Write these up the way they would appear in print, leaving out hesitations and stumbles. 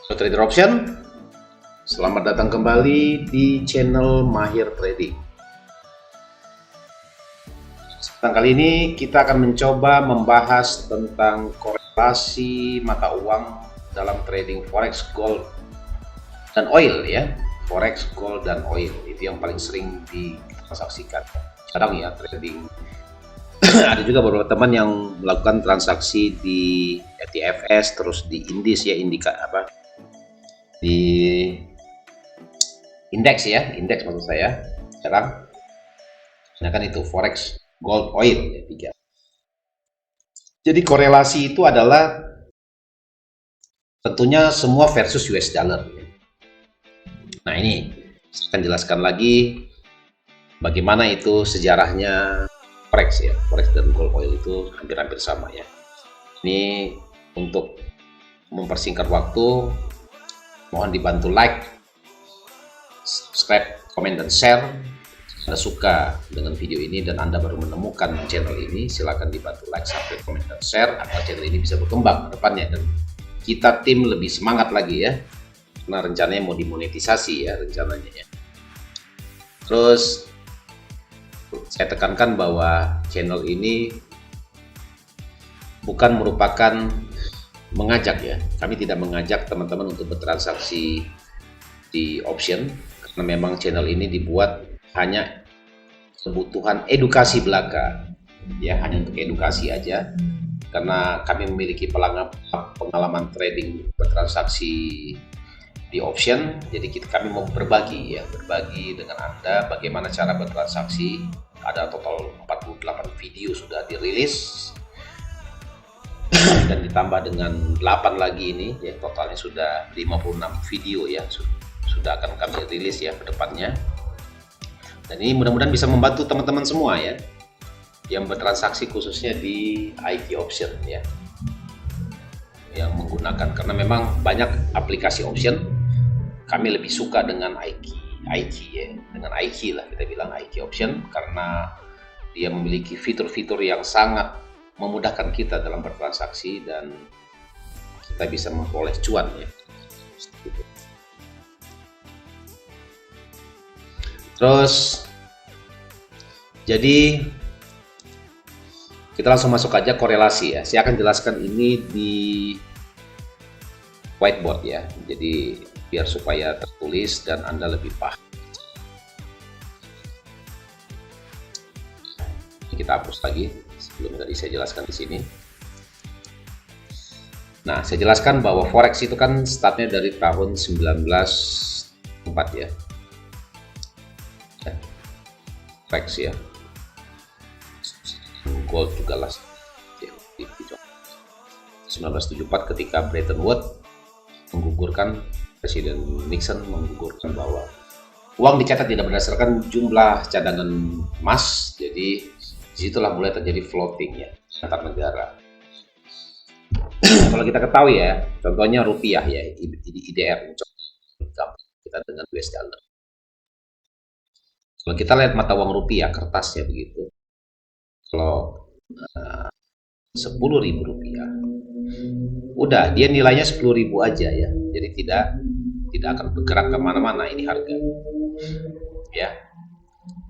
Trader Option, selamat datang kembali di channel Mahir Trading. Kesempatan kali ini kita akan mencoba membahas tentang korelasi mata uang dalam trading forex, gold, dan oil ya. Forex, gold, dan oil itu yang paling sering ditransaksikan. Sekarang ya trading ada juga beberapa teman yang melakukan transaksi di ETFs, terus di indis ya, di indeks ya, indeks maksud saya. Sekarang kan itu forex, gold, oil ya, tiga. Jadi korelasi itu adalah tentunya semua versus US dollar. Nah ini saya akan jelaskan lagi bagaimana itu sejarahnya forex ya. Forex dan gold, oil itu hampir-hampir sama ya. Ini untuk mempersingkat waktu, mohon dibantu like, subscribe, komen, dan share. Jika Anda suka dengan video ini dan Anda baru menemukan channel ini, silakan dibantu like, subscribe, komen, dan share agar channel ini bisa berkembang ke depannya dan kita tim lebih semangat lagi ya. Karena rencananya mau dimonetisasi ya rencananya ya. Terus saya tekankan bahwa channel ini bukan merupakan mengajak ya, kami tidak mengajak teman-teman untuk bertransaksi di option karena memang channel ini dibuat hanya kebutuhan edukasi belaka ya, hanya untuk edukasi aja karena kami memiliki pengalaman trading bertransaksi di option. Jadi kami mau berbagi dengan Anda bagaimana cara bertransaksi. Ada total 48 video sudah dirilis dan ditambah dengan 8 lagi ini ya, totalnya sudah 56 video ya, sudah akan kami rilis ya ke depannya. Dan ini mudah-mudahan bisa membantu teman-teman semua ya yang bertransaksi khususnya di IT option ya, yang menggunakan, karena memang banyak aplikasi option. Kami lebih suka dengan IT ya, dengan IQ lah kita bilang, IQ option, karena dia memiliki fitur-fitur yang sangat memudahkan kita dalam bertransaksi dan kita bisa memperoleh cuan ya. Terus jadi kita langsung masuk aja korelasi ya. Saya akan jelaskan ini di whiteboard ya. Jadi biar supaya tertulis dan Anda lebih paham. Kita hapus lagi sebelum tadi saya jelaskan di sini. Nah, saya jelaskan bahwa forex itu kan startnya dari tahun 1904 ya. Forex ya. Gold juga lah. 1974 ketika Bretton Woods menggugurkan, Presiden Nixon menggugurkan bahwa uang dicatat tidak berdasarkan jumlah cadangan emas. Jadi disitulah mulai terjadi floating ya antar negara. Kalau kita ketahui ya, contohnya rupiah ya, IDR, kita dengan US dollar. Kalau kita lihat mata uang rupiah, kertasnya begitu, kalau 10.000 rupiah, udah dia nilainya 10.000 aja ya, jadi tidak akan bergerak kemana-mana ini harga ya.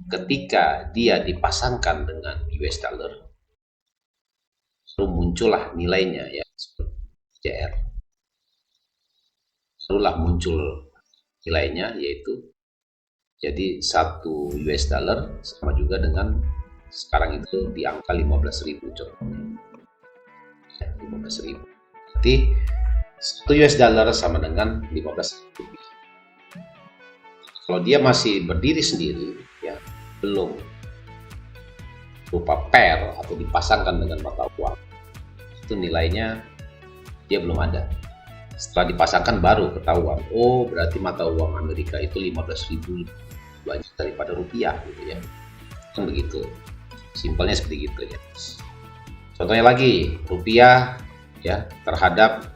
Ketika dia dipasangkan dengan US dollar, baru muncullah nilainya ya, JR. Barulah muncul nilainya, yaitu jadi 1 US dollar sama juga dengan sekarang itu di angka 15.000 contohnya. Ya, 15.000. Berarti 1 US dollar sama dengan 15.000 rupiah. Kalau dia masih berdiri sendiri ya, belum berupa pair atau dipasangkan dengan mata uang, itu nilainya dia belum ada. Setelah dipasangkan baru ketahuan, oh berarti mata uang Amerika itu 15.000 banyak daripada rupiah gitu ya, kan begitu simpelnya, seperti gitu ya. Contohnya lagi rupiah ya terhadap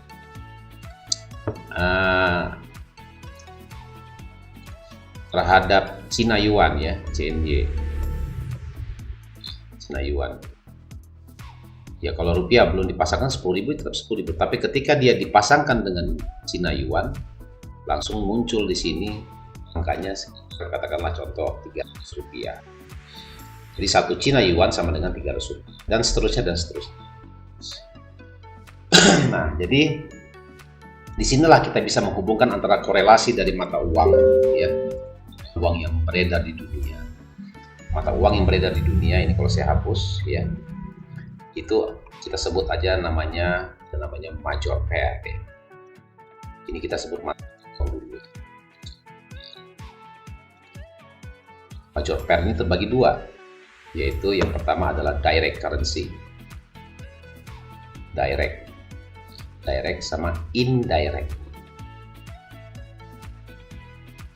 Cina Yuan ya, CNY, Cina Yuan. Ya kalau rupiah belum dipasangkan 10.000 tetap 10.000, tapi ketika dia dipasangkan dengan Cina Yuan, langsung muncul di sini angkanya, katakanlah contoh 300 rupiah. Jadi 1 Cina Yuan sama dengan 300 rupiah, dan seterusnya dan seterusnya. Nah, jadi disinilah kita bisa menghubungkan antara korelasi dari mata uang, ya, uang yang beredar di dunia. Mata uang yang beredar di dunia ini kalau saya hapus, ya, itu kita sebut aja namanya major pair. Ya. Ini kita sebut mata uang dulu. Major pair ini terbagi dua, yaitu yang pertama adalah direct currency. Direct sama indirect.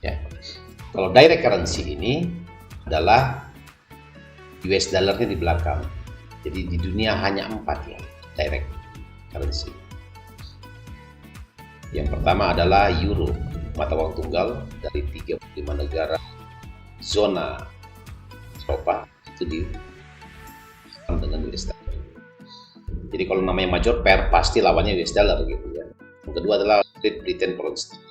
Ya. Kalau direct currency ini adalah US dollarnya di belakang. Jadi di dunia hanya 4 ya direct currency. Yang pertama adalah euro, mata uang tunggal dari 35 negara zona Eropa, itu di dengan US dollar. Jadi kalau namanya major pair pasti lawannya US dollar gitu ya. Yang kedua adalah Great Britain pound sterling.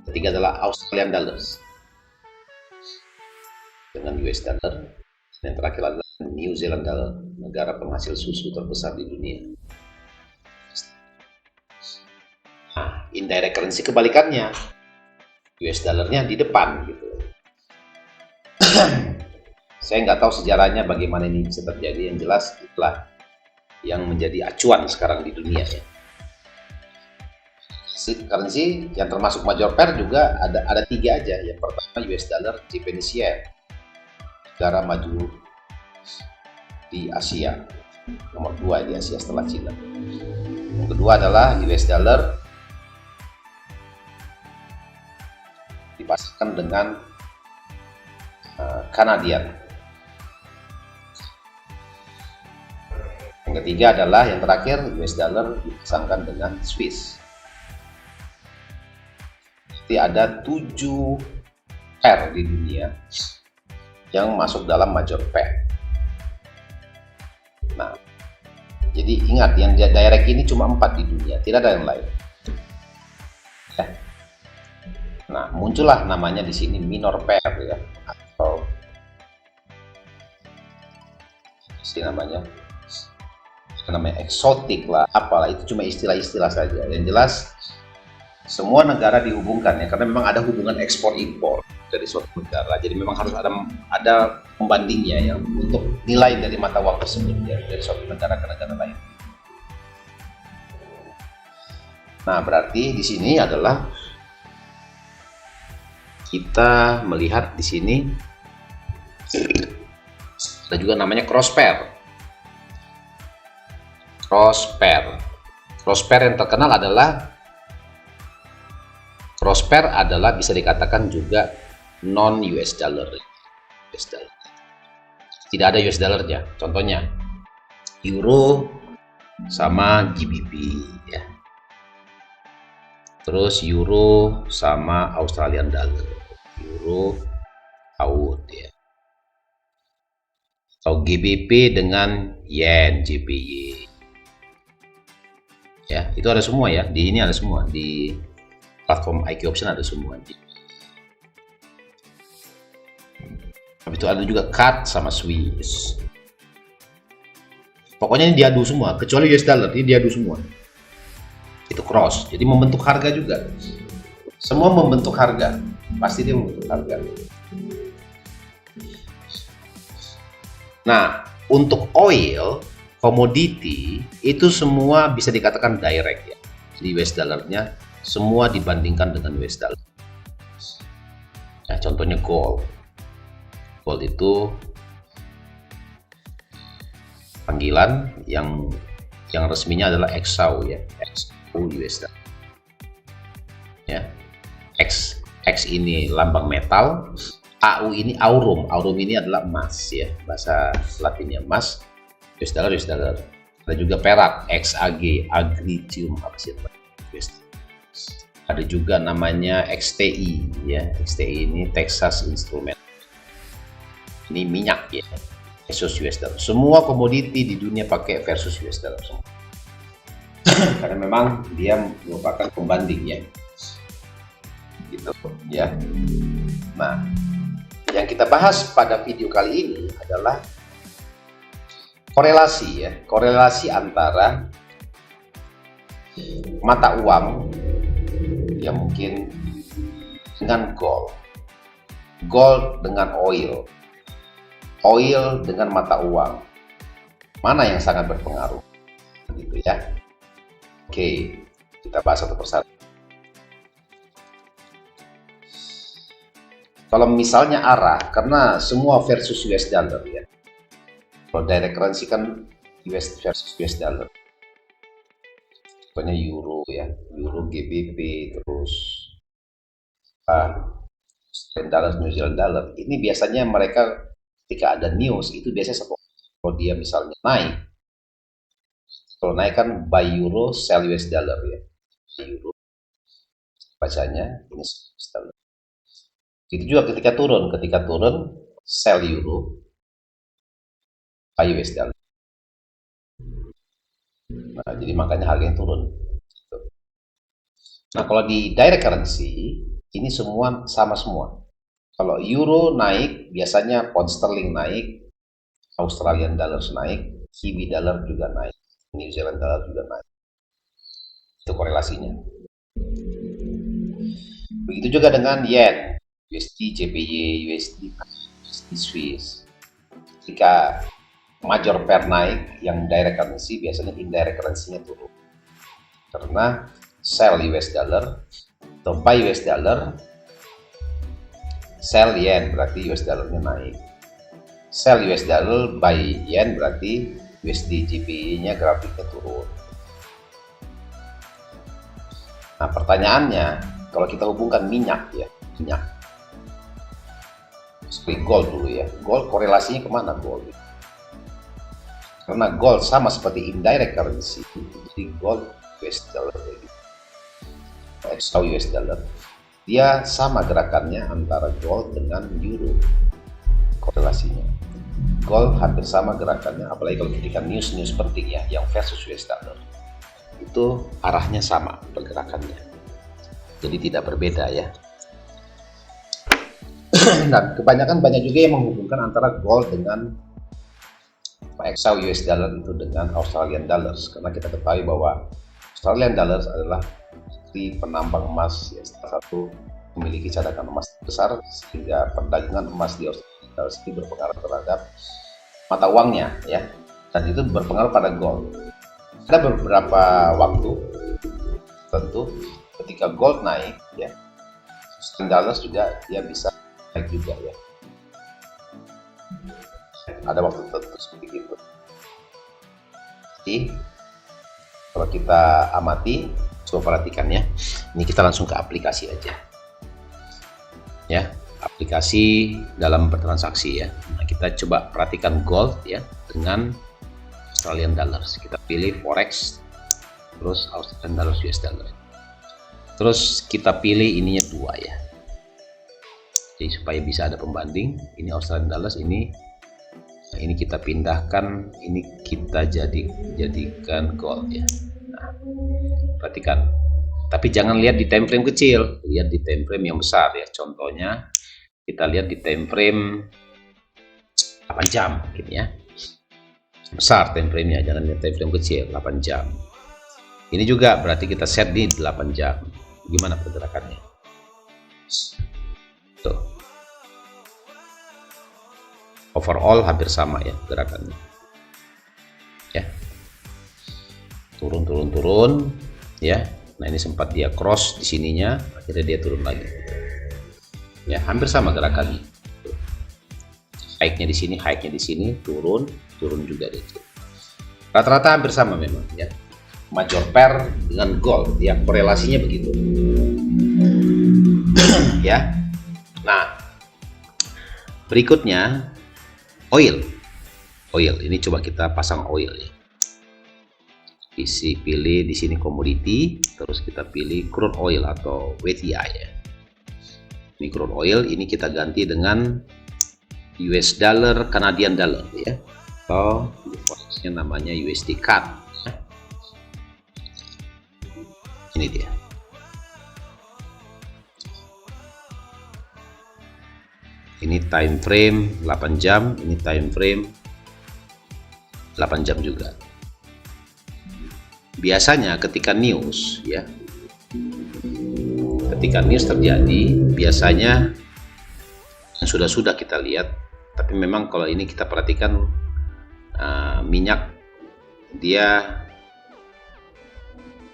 Ketiga adalah Australian dollars dengan US dollar. Yang terakhir adalah New Zealand dollar, negara penghasil susu terbesar di dunia. Nah, indirect currency kebalikannya, US dollarnya di depan gitu. Saya nggak tahu sejarahnya bagaimana ini bisa terjadi. Yang jelas itulah yang menjadi acuan sekarang di dunia ya. Currency yang termasuk major pair juga ada 3 aja. Yang pertama US dollar, Japanese yen, negara maju di Asia, nomor 2 di Asia setelah Cina. Yang kedua adalah US dollar dipasangkan dengan Kanadian. Yang ketiga adalah yang terakhir US dollar dipasangkan dengan Swiss. Jadi ada 7 pair di dunia yang masuk dalam major pair. Nah, jadi ingat yang direct ini cuma 4 di dunia, tidak ada yang lain. Ya. Nah, muncullah namanya di sini minor pair ya, atau namanya eksotik lah, apalah, itu cuma istilah-istilah saja. Yang jelas semua negara dihubungkan ya, karena memang ada hubungan ekspor impor dari suatu negara. Jadi memang harus ada pembandingnya ya untuk nilai dari mata uang tersebut ya, dari suatu negara ke negara lain. Nah, berarti di sini adalah kita melihat di sini ada juga namanya cross pair. Cross pair yang terkenal adalah bisa dikatakan juga non US dollar. Tidak ada US dollarnya. Contohnya euro sama GBP ya. Terus euro sama Australian dollar, euro AUD ya. Atau GBP dengan yen, JPY. Ya, itu ada semua ya. Di ini ada semua. Di platform IQ Option ada semua. Habis itu ada juga CAD sama Swiss. Pokoknya ini diadu semua, kecuali US dollar, ini diadu semua. Itu cross, jadi membentuk harga juga. Semua membentuk harga, pasti dia membentuk harga. Nah, untuk oil, komoditi, itu semua bisa dikatakan direct ya. Jadi US dollarnya semua dibandingkan dengan US dollar. Nah, contohnya gold. Gold itu panggilan yang resminya adalah XAU ya, XAU US dollar. Ya. X ini lambang metal, AU ini aurum. Aurum ini adalah emas ya, bahasa Latinnya emas. US dollar. Ada juga perak, XAG, agritium apa sih? Ada juga namanya XTI ya, XTI ini Texas Instrument. Ini minyak ya, versus US dollar. Semua komoditi di dunia pakai versus US dollar semua. Karena memang dia merupakan pembanding ya, gitu ya. Nah, yang kita bahas pada video kali ini adalah korelasi ya, korelasi antara mata uang yang mungkin dengan gold dengan oil dengan mata uang, mana yang sangat berpengaruh, gitu ya. Oke, kita bahas satu persatu. Kalau misalnya arah, karena semua versus US dollar ya. Kalau direct currency kan US versus US dollar. Pokoknya euro ya, euro GBP, terus dollar, New Zealand dollar. Ini biasanya mereka ketika ada news itu biasanya kalau dia misalnya naik, kalau naik kan buy euro, sell US dollar ya. Euro bacanya ini US dollar. Itu juga ketika turun sell euro, buy US dollar. Nah, jadi makanya harganya turun. Nah, kalau di direct currency ini semua sama semua. Kalau euro naik, biasanya pound sterling naik, Australian dollars naik, Kiwi dollar juga naik, New Zealand dollar juga naik. Itu korelasinya. Begitu juga dengan yen, USD, JPY, USD Swiss. Ketika major pair naik, yang direct currency biasanya indirect currency-nya turun. Karena sell US dollar atau buy US dollar, sell yen berarti US dollar-nya naik. Sell US dollar, buy yen berarti USD JPY-nya grafiknya turun. Nah, pertanyaannya, kalau kita hubungkan minyak ya, minyak. Seperti gold dulu ya. Gold korelasinya kemana gold? Karena gold sama seperti indirect currency. Jadi gold US dollar gitu. US dollar. Dia sama gerakannya antara gold dengan euro. Korelasinya. Gold hampir sama gerakannya, apalagi kalau ketika news penting ya, yang versus US dollar. Itu arahnya sama pergerakannya. Jadi tidak berbeda ya. Dan kebanyakan banyak juga yang menghubungkan antara gold dengan US dollar itu dengan Australian dollars, karena kita ketahui bahwa Australian dollars adalah penambang emas ya, salah satu memiliki cadangan emas besar, sehingga perdagangan emas di Australia dollars itu berpengaruh terhadap mata uangnya ya, dan itu berpengaruh pada gold. Ada beberapa waktu tentu ketika gold naik ya, Australian dollars juga dia bisa naik juga ya. Ada waktu tertentu seperti itu. Jadi kalau kita amati, coba perhatikan ya. Ini kita langsung ke aplikasi aja. Ya, aplikasi dalam bertransaksi ya. Nah, kita coba perhatikan gold ya dengan Australian dollars. Kita pilih forex, terus Australian dollars US dollar. Terus kita pilih ininya dua ya. Jadi supaya bisa ada pembanding, ini Australian dollars, ini kita pindahkan, ini kita jadikan gold ya. Nah, perhatikan. Tapi jangan lihat di time frame kecil, lihat di time frame yang besar ya. Contohnya kita lihat di time frame 8 jam mungkin ya. Besar time frame-nya, jangan lihat time frame kecil, 8 jam. Ini juga berarti kita set di 8 jam. Gimana pergerakannya? Tuh. Overall hampir sama ya gerakannya. Ya. Turun ya. Nah, ini sempat dia cross di sininya, akhirnya dia turun lagi. Ya, hampir sama gerakannya. High-nya di sini, turun juga di sini. Rata-rata hampir sama memang ya. Major pair dengan gold, ya korelasinya begitu. Ya. Nah, berikutnya oil. Ini coba kita pasang oil ya. Pilih di sini komoditi, terus kita pilih crude oil atau WTI ya. Ini crude oil, ini kita ganti dengan US dollar, Canadian dollar ya. Atau foresnya namanya USD CAD. Ini dia. Ini time frame 8 jam, ini time frame 8 jam juga. Biasanya ketika news ya, ketika news terjadi, biasanya yang sudah kita lihat, tapi memang kalau ini kita perhatikan minyak dia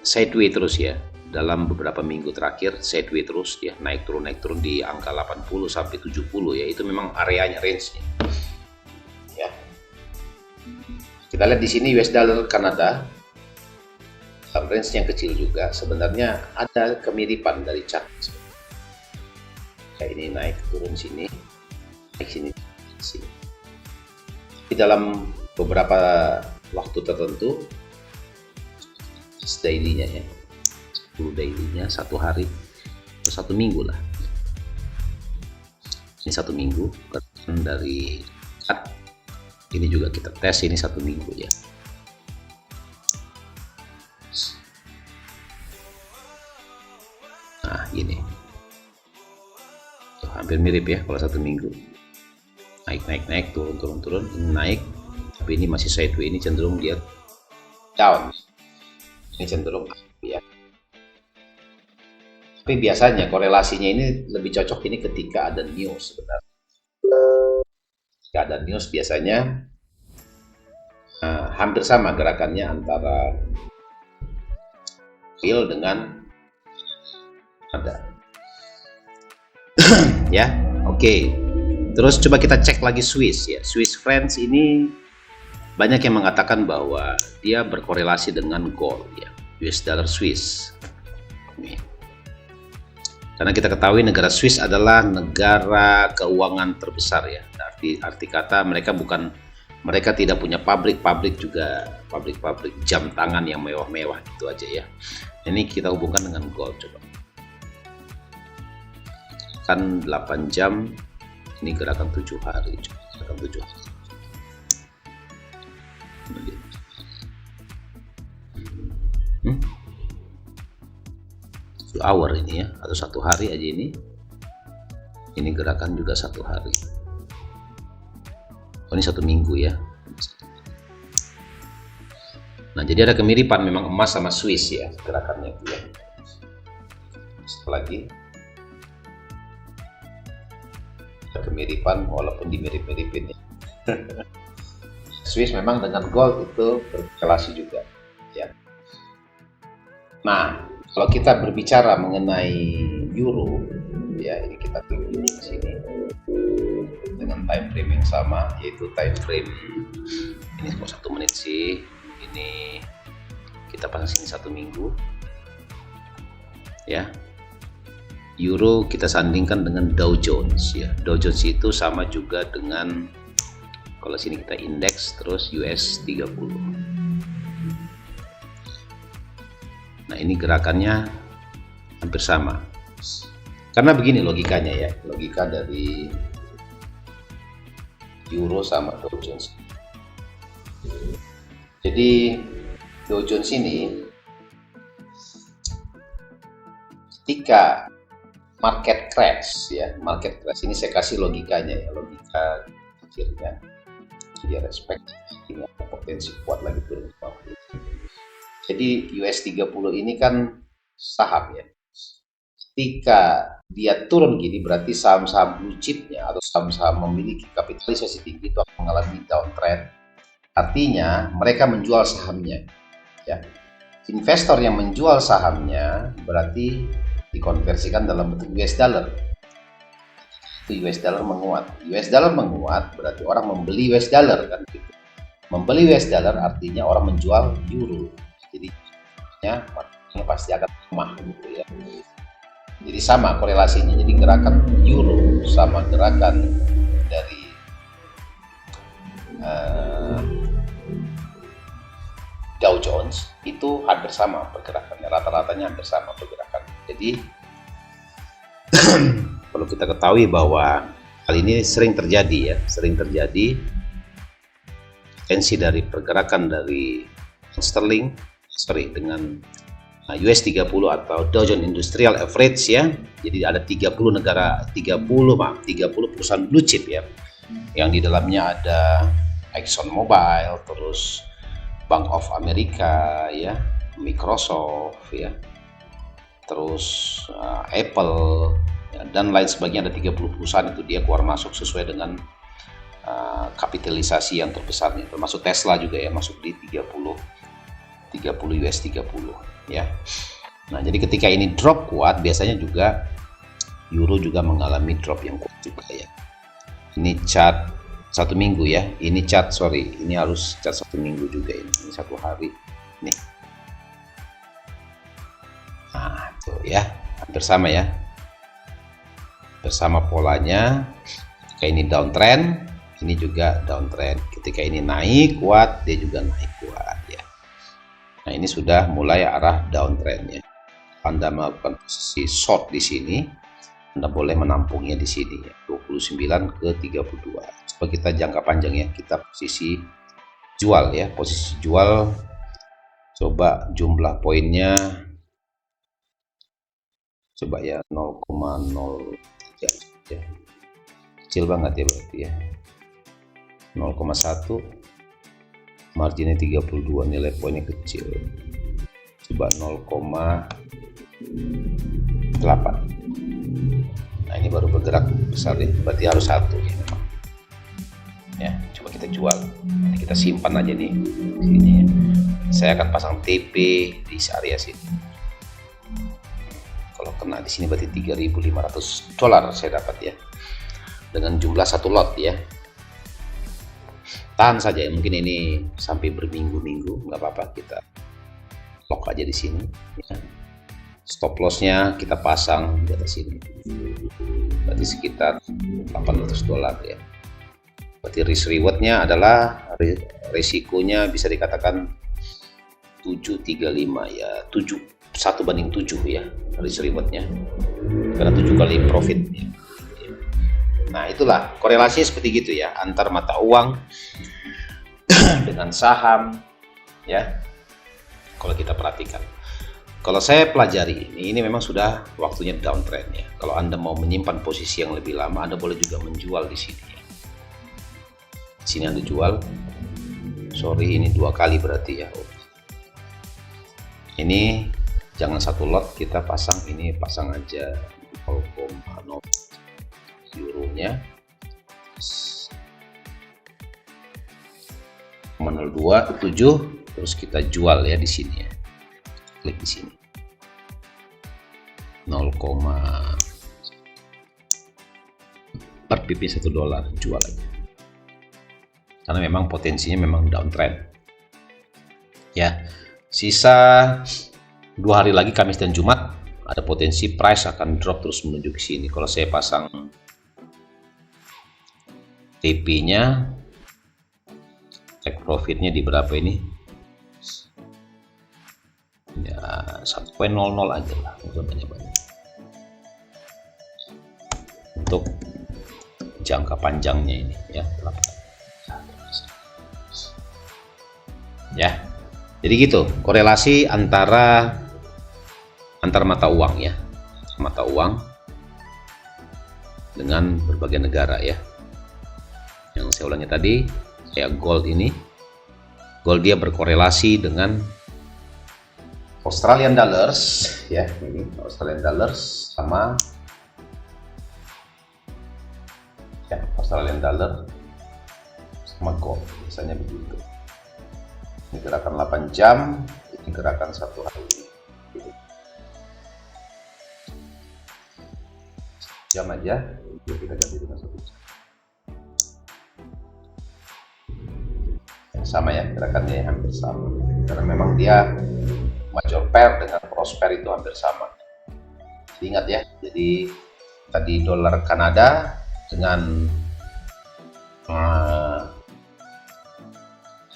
sideways terus ya. Dalam beberapa minggu terakhir sideways terus ya, naik turun di angka 80 sampai 70 ya, itu memang areanya, range-nya. Ya. Kita lihat di sini US dollar Kanada, range yang kecil juga, sebenarnya ada kemiripan dari chart. Kayak ini naik turun sini, naik sini. Di dalam beberapa waktu tertentu, daily-nya ya, 10 daily-nya, 1 hari atau 1 minggu lah. Ini 1 minggu dari ini juga kita tes, ini 1 minggu ya. Nah ini tuh, hampir mirip ya kalau 1 minggu, naik turun, ini naik, tapi ini masih sideways, ini cenderung dia down, ini cenderung up ya. Tapi biasanya korelasinya ini lebih cocok ini ketika ada news sebenarnya. Ketika ada news biasanya hampir sama gerakannya antara oil dengan ada. Ya, oke. Terus coba kita cek lagi Swiss ya. Swiss francs ini banyak yang mengatakan bahwa dia berkorelasi dengan gold ya, US dollar Swiss. Nih. Karena kita ketahui negara Swiss adalah negara keuangan terbesar ya. Arti kata mereka tidak punya pabrik juga, pabrik jam tangan yang mewah-mewah gitu aja ya. Ini kita hubungkan dengan gold coba. Kan 8 jam, ini gerakan 7 hari, gerakan 7 hari. Hour ini ya, atau 1 hari aja ini gerakan juga 1 hari. Oh, ini 1 minggu ya. Nah jadi ada kemiripan memang emas sama Swiss ya gerakannya itu ya. Lagi ada kemiripan walaupun dimirip-miripin ya. Swiss memang dengan gold itu berkorelasi juga ya. Nah kalau kita berbicara mengenai euro ya, ini kita klik di sini dengan time frame yang sama, yaitu time frame ini cuma 1 menit sih, ini kita pasang sini 1 minggu ya. Euro kita sandingkan dengan Dow Jones ya. Dow Jones itu sama juga dengan, kalau sini kita indeks terus US 30. Nah ini gerakannya hampir sama, karena begini logikanya ya, logika dari euro sama Dow Jones. Jadi Dow Jones ini ketika market crash ya, market crash ini saya kasih logikanya ya, logika kecilnya, dia respect ini potensi kuat lagi turun ke bawah. Jadi US 30 ini kan saham ya. Ketika dia turun gini berarti saham-saham blue chipnya atau saham-saham memiliki kapitalisasi tinggi itu akan mengalami downtrend. Artinya mereka menjual sahamnya ya. Investor yang menjual sahamnya berarti dikonversikan dalam bentuk US dollar. Itu US dollar menguat. US dollar menguat berarti orang membeli US dollar kan gitu. Membeli US dollar artinya orang menjual euro. Jadi marketnya pasti akan lemah gitu ya. Jadi sama korelasinya. Jadi gerakan euro sama gerakan dari Dow Jones itu hampir sama pergerakannya, rata-ratanya hampir sama pergerakan. Jadi perlu kita ketahui bahwa Hal ini sering terjadi ya, sering terjadi tensi dari pergerakan dari sterling, dengan US 30 atau Dow Jones Industrial Average ya. Jadi ada 30 perusahaan blue chip ya. Yang di dalamnya ada Exxon Mobil, terus Bank of America ya, Microsoft ya, terus Apple ya, dan lain sebagainya. Ada 30 perusahaan itu dia keluar masuk sesuai dengan kapitalisasi yang terbesar, termasuk Tesla juga ya, masuk di 30 US 30 ya. Nah, jadi ketika ini drop kuat, biasanya juga euro juga mengalami drop yang kuat juga ya. Ini chart 1 minggu ya, ini ini harus chart 1 minggu juga ini 1 hari nih. Nah, tuh ya, hampir sama ya, bersama polanya. Ketika ini downtrend, ini juga downtrend. Ketika ini naik kuat, dia juga naik kuat ya. Nah, ini sudah mulai arah downtrendnya. Anda melakukan posisi short di sini, Anda boleh menampungnya di sini ya, 29 ke 32. Coba kita jangka panjang ya, kita posisi jual ya, posisi jual. Coba jumlah poinnya, coba ya 0,03 ya, kecil banget ya berarti ya, 0,1, marginnya 32, nilai poinnya kecil. Coba 0,8. Nah, ini baru bergerak besar ya, berarti harus 1 ya memang. Ya, coba kita jual. Nanti kita simpan aja nih sini ya. Saya akan pasang TP di area sini. Kalau kena di sini berarti $3.500 saya dapat ya, dengan jumlah 1 lot ya. Tahan saja ya, mungkin ini sampai berminggu-minggu, nggak apa-apa, kita lock aja di sini ya. Stop lossnya kita pasang di atas sini, berarti sekitar $800 ya. Berarti risk rewardnya adalah, risikonya bisa dikatakan 735 ya, 1:7 ya risk rewardnya, karena 7 kali profit ya. Nah, itulah korelasinya seperti gitu ya, antar mata uang dengan saham ya. Kalau kita perhatikan, kalau saya pelajari ini memang sudah waktunya downtrend ya. Kalau Anda mau menyimpan posisi yang lebih lama, Anda boleh juga menjual di sini ya. Di sini Anda jual, sorry ini 2 kali berarti ya. Ini jangan 1 lot kita pasang, ini pasang aja 0,0 euronya 0,027, terus kita jual ya di sini ya. Klik di sini 0, per pipi $1 jual aja, karena memang potensinya memang downtrend ya. Sisa 2 hari lagi, Kamis dan Jumat, ada potensi price akan drop terus menuju ke sini. Kalau saya pasang TP-nya, take profitnya di berapa ini ya, 1.00 aja lah, nggak banyak-banyak, untuk jangka panjangnya ini ya. Ya, jadi gitu korelasi antar mata uang ya, mata uang dengan berbagai negara ya. Yang saya ulangi tadi, kayak gold ini, gold dia berkorelasi dengan Australian dollars ya, ini Australian dollars sama ya, Australian dollar sama gold, biasanya begitu. Ini gerakan 8 jam, ini gerakan 1 hari. Jam aja, kita ganti dengan 1 jam. Sama ya, gerakannya hampir sama, karena memang dia major pair dengan cross pair itu hampir sama. Ingat ya, jadi tadi dolar Kanada dengan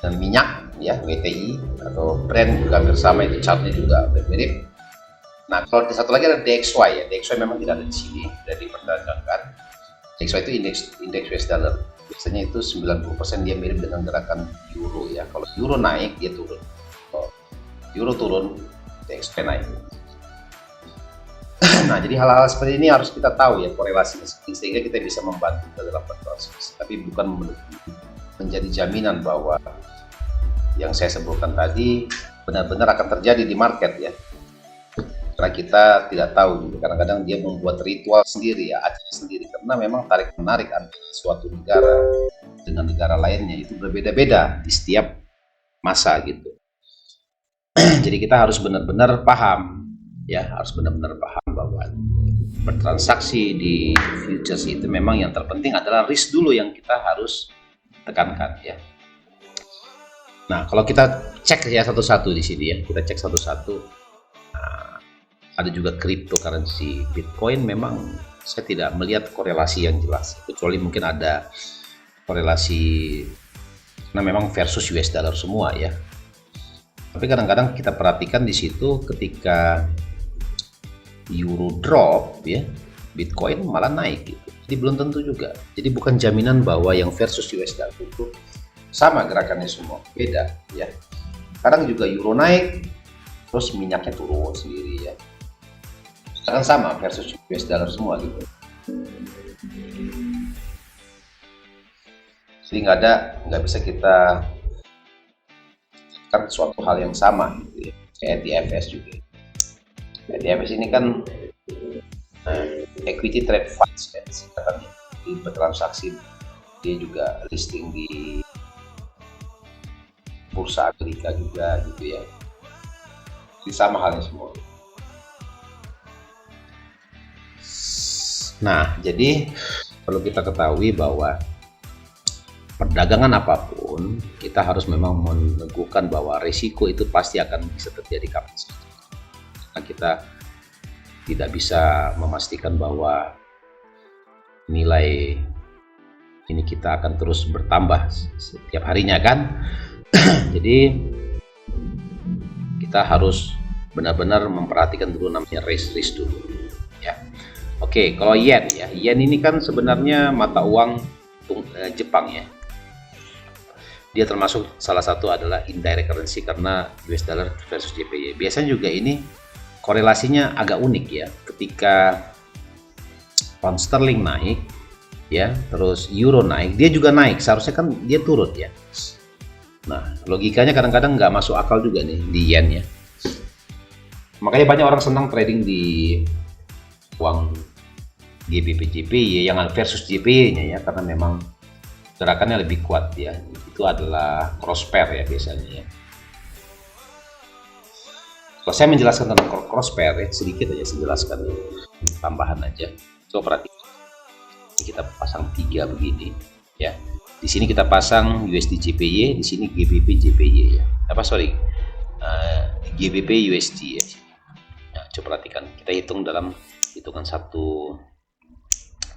minyak ya, WTI atau Brent juga hampir sama, itu chartnya juga mirip. Nah, kalau satu lagi ada DXY ya, DXY memang tidak ada di sini, tidak diperdagangkan. XY itu indeks US dollar. Biasanya itu 90% dia mirip dengan gerakan euro ya. Kalau euro naik dia turun. Kalau euro turun, XY naik. Nah, jadi hal-hal seperti ini harus kita tahu ya korelasinya sehingga kita bisa membantu dalam bertransaksi. Tapi bukan menjadi jaminan bahwa yang saya sebutkan tadi benar-benar akan terjadi di market ya. Karena kita tidak tahu juga, kadang-kadang dia membuat ritual sendiri ya, acara sendiri, karena memang tarik menarik antara suatu negara dengan negara lainnya itu berbeda-beda di setiap masa gitu. Jadi kita harus benar-benar paham ya, harus benar-benar paham bahwa bertransaksi di futures itu memang yang terpenting adalah risk dulu yang kita harus tekankan ya. Nah, kalau kita cek ya satu-satu di sini ya, kita cek satu-satu. Ada juga cryptocurrency. Bitcoin memang saya tidak melihat korelasi yang jelas, kecuali mungkin ada korelasi karena memang versus US dollar semua ya. Tapi kadang-kadang kita perhatikan di situ ketika euro drop ya, Bitcoin malah naik gitu. Jadi belum tentu juga. Jadi bukan jaminan bahwa yang versus US dollar itu sama gerakannya semua, beda ya. Kadang juga euro naik, terus minyaknya turun sendiri ya. Akan sama versus US dollar semua gitu. Jadi nggak bisa kita kan suatu hal yang sama gitu ya. Kayak DFS juga. Kayak DFS ini kan equity trade funds kan, katanya di bertransaksi, dia juga listing di bursa Amerika juga gitu ya. Jadi sama halnya semua. Nah, jadi perlu kita ketahui bahwa perdagangan apapun kita harus memang meneguhkan bahwa risiko itu pasti akan bisa terjadi kapan saja. Karena kita tidak bisa memastikan bahwa nilai ini kita akan terus bertambah setiap harinya kan. Jadi kita harus benar-benar memperhatikan dulu namanya risk dulu ya. Oke, kalau yen ya, yen ini kan sebenarnya mata uang Jepang ya. Dia termasuk salah satu adalah indirect currency karena US dollar versus JPY. Biasanya juga ini korelasinya agak unik ya. Ketika pound sterling naik ya, terus euro naik, dia juga naik. Seharusnya kan dia turun ya. Nah, logikanya kadang-kadang nggak masuk akal juga nih di yen ya. Makanya banyak orang senang trading di uang GBP JPY yang versus JPY-nya ya, karena memang gerakannya lebih kuat ya. Itu adalah cross pair ya biasanya ya. Kalau saya menjelaskan tentang cross pair ya, sedikit aja saya jelaskan ya. Tambahan aja. Coba perhatikan. Kita pasang 3 begini ya. Di sini kita pasang USD JPY, di sini GBP JPY ya. GBP USD ya. Nah, coba perhatikan. Kita hitung dalam hitungan 1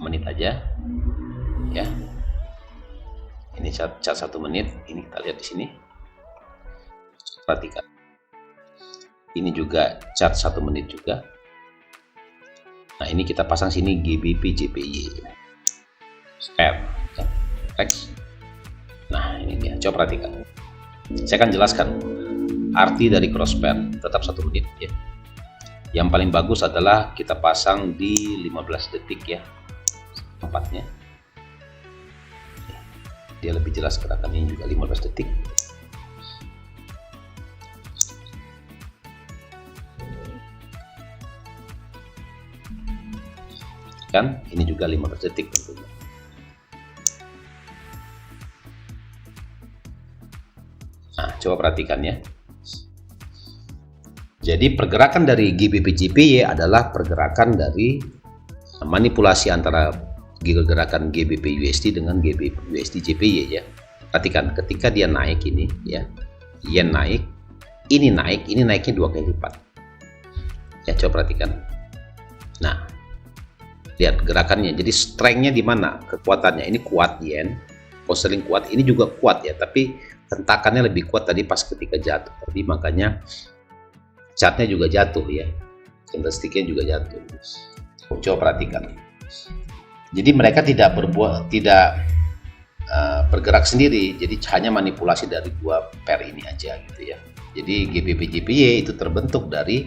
menit aja ya. Ini chart 1 menit, ini kita lihat di sini. Perhatikan. Ini juga chart 1 menit juga. Nah, ini kita pasang sini GBP JPY. Pair. Teks. Nah, ini dia. Coba perhatikan. Saya akan jelaskan arti dari cross pair. Tetap 1 menit ya. Yang paling bagus adalah kita pasang di 15 detik ya, tempatnya. Dia lebih jelas gerakannya juga 15 detik. Kan ini juga 15 detik tentunya. Nah, coba perhatikan ya. Jadi pergerakan dari GBP JPY adalah pergerakan dari manipulasi antara gerakan GBP USD dengan GBP USD JPY ya. Perhatikan ketika dia naik ini ya, yen naik, ini naiknya 2 kali lipat. Ya, coba perhatikan. Nah, lihat gerakannya. Jadi strength-nya di mana? Kekuatannya ini kuat yen, sterling kuat, ini juga kuat ya, tapi hentakannya lebih kuat tadi pas ketika jatuh. Jadi makanya chartnya juga jatuh ya, candlestick-nya juga jatuh. Coba perhatikan. Jadi mereka tidak bergerak sendiri, jadi hanya manipulasi dari dua pair ini aja gitu ya. Jadi GBP JPY itu terbentuk dari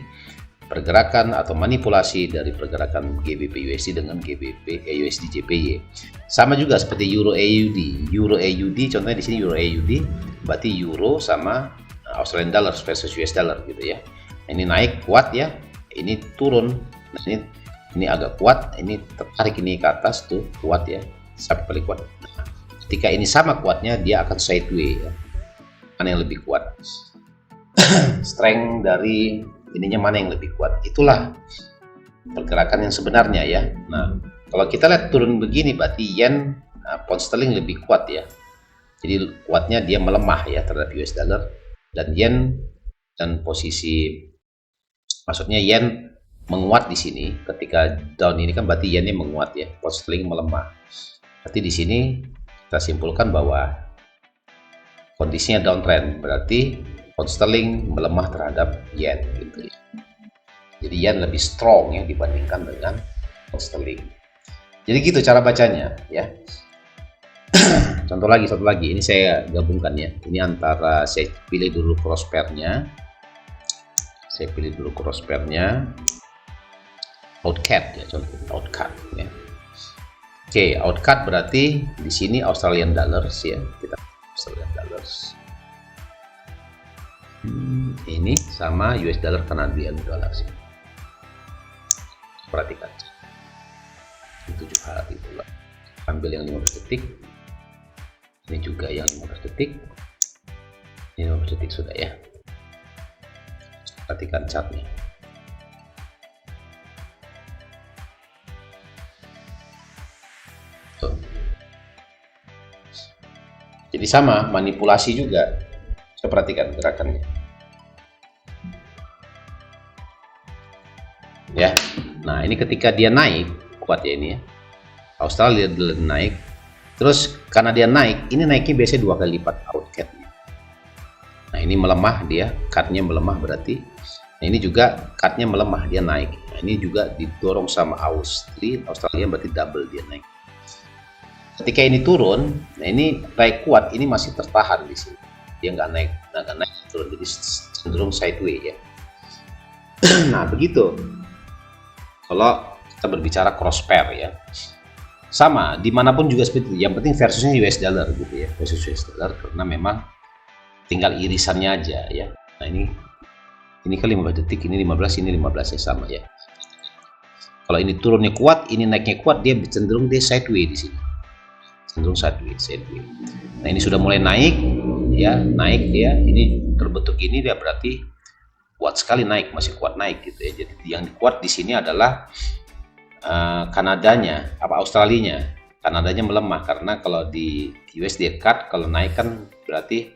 pergerakan atau manipulasi dari pergerakan GBP USD dengan GBP USD JPY. Sama juga seperti Euro AUD. Euro AUD contohnya di sini Euro AUD berarti euro sama Australian dollar versus US dollar gitu ya. Ini naik kuat ya, ini turun. Nah, ini agak kuat, ini tertarik ini ke atas tuh kuat ya, sampai paling kuat. Nah, ketika ini sama kuatnya dia akan sideways ya. Mana yang lebih kuat? Strength dari ininya mana yang lebih kuat? Itulah pergerakan yang sebenarnya ya. Nah, kalau kita lihat turun begini berarti yen pound sterling lebih kuat ya. Jadi kuatnya dia melemah ya terhadap US dollar, dan yen dan posisi maksudnya yen menguat di sini. Ketika down ini kan berarti yennya menguat ya, pound sterling melemah. Berarti di sini kita simpulkan bahwa kondisinya downtrend, berarti pound sterling melemah terhadap yen gitu ya. Jadi yen lebih strong ya dibandingkan dengan pound sterling. Jadi gitu cara bacanya ya. Contoh lagi, satu lagi, ini saya gabungkan ya. Ini antara saya pilih dulu cross pair-nya. Saya pilih dulu cross pair-nya. Outcut ya, contoh outcut ya. Oke, outcut berarti di sini Australian dollars ya. Kita Australian dollars. Ini sama US dollar Canadian dollars. Perhatikan. 7 hari pula. Ambil yang 15 detik. Ini juga yang 15 detik. Ini 15 detik sudah ya. Perhatikan chartnya. Tuh. Jadi sama, manipulasi juga. Saya perhatikan gerakannya. Ya. Nah, ini ketika dia naik, kuat ya ini ya. Australia naik. Terus karena dia naik, ini naiknya biasanya 2 kali lipat outcut-nya. Nah, ini melemah dia, cut-nya melemah berarti. Nah, ini juga cut-nya melemah, dia naik. Nah, ini juga didorong sama Australia berarti double dia naik. Ketika ini turun, nah ini naik kuat, ini masih tertahan di sini. Dia nggak naik, turun, jadi cenderung sideways ya. Nah, begitu. Kalau kita berbicara cross pair ya. Sama, dimanapun juga seperti itu. Yang penting versusnya US dollar gitu ya, versus US dollar, karena memang tinggal irisannya aja ya. Nah, ini kan 15 detik, ini 15, ini 15 ya, sama ya. Kalau ini turunnya kuat, ini naiknya kuat, dia cenderung dia sideways di sini. Cenderung sideways. Nah, ini sudah mulai naik ya, naik dia. Ini terbentuk ini dia berarti kuat sekali naik, masih kuat naik gitu ya. Jadi yang kuat di sini adalah Kanadanya, Australianya. Kanadanya melemah karena kalau di USD cut kalau naik kan berarti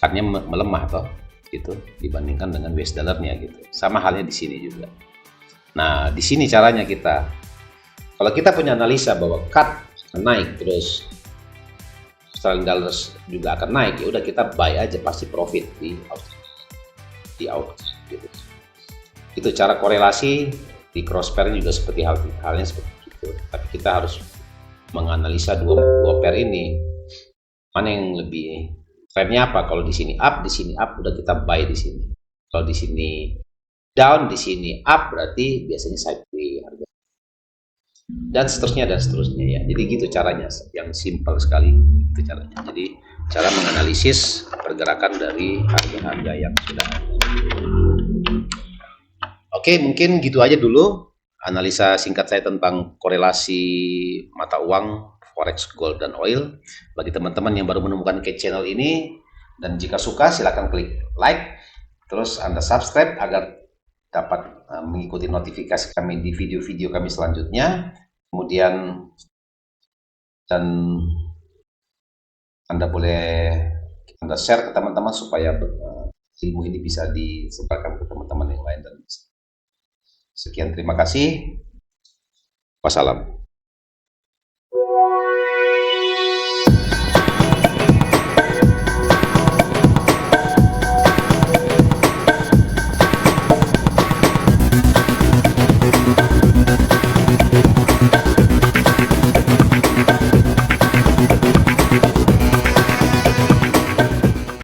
cutnya melemah toh gitu dibandingkan dengan US dollarnya gitu. Sama halnya di sini juga. Nah, di sini caranya kita, kalau kita punya analisa bahwa cut akan naik terus Australian dollars juga akan naik, ya udah kita buy aja, pasti profit di out gitu. Itu cara korelasi. Di cross pair juga seperti halnya seperti itu. Tapi kita harus menganalisa dua pair ini. Mana yang lebih trennya apa? Kalau di sini up, udah kita buy di sini. Kalau di sini down, di sini up, berarti biasanya sideways harga. Dan seterusnya ya. Jadi gitu caranya, yang simpel sekali itu caranya. Jadi cara menganalisis pergerakan dari harga-harga yang sudah ada. Oke, mungkin gitu aja dulu analisa singkat saya tentang korelasi mata uang, forex, gold, dan oil. Bagi teman-teman yang baru menemukan ke channel ini, dan jika suka silahkan klik like, terus Anda subscribe agar dapat mengikuti notifikasi kami di video-video kami selanjutnya. Kemudian dan Anda boleh share ke teman-teman supaya ilmu ini bisa disebarkan ke teman-teman yang lain. Dan sekian, terima kasih. Wassalam.